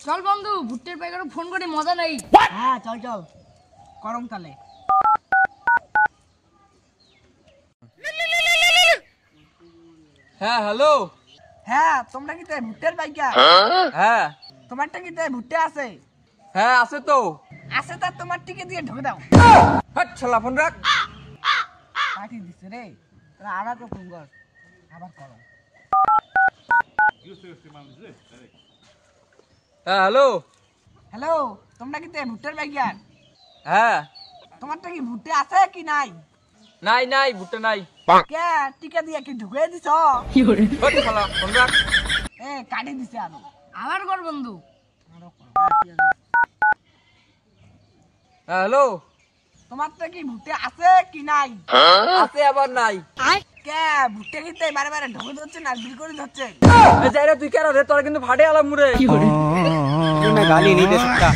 চল বন্ধু ভুট্টের প্যাকেটে ফোন করে মজা নেই। হ্যাঁ চল চল করম তালে। হ্যাঁ হ্যালো। হ্যাঁ তোমরা কি তাই ভুট্টের পাইকা? হ্যাঁ তোমারটা কি তাই ভুট্টে আছে? হ্যাঁ আছে তো। আছে তার তোমার টিকে দিয়ে ঢোকে দাও। হাট শালা ফোন রাখ। পাঠিয়ে দিচ্ছে রে, তোরা আবার তো ফোন কর, আবার করো। হ্যাঁ হ্যালো। হ্যালো তোমরা কি তাই ভুট্টের পাইকা? হ্যাঁ তোমারটা কি ভুট্টে আছে কি নাই? নাই নাই ভুট্টা নাই। কে টিকা দিয়ে কি ঢুকে দিছ? হাট শালা ফোন রাখ। এ কাটি দিছে আমি। আবার কর বন্ধু। হ্যাঁ হ্যালো। তোমারটা কি ভুট্টে আছে কি নাই? আছে আবার নাই। কে ভুট্টে কি তাই বারে বারে ঢুকে ধরছে না বিল করে ধরছে? এই যাই রে তুই কেন রে, তোরা কিন্তু ফাটে আলাম মুরে। मैं गाली नहीं दे सकता।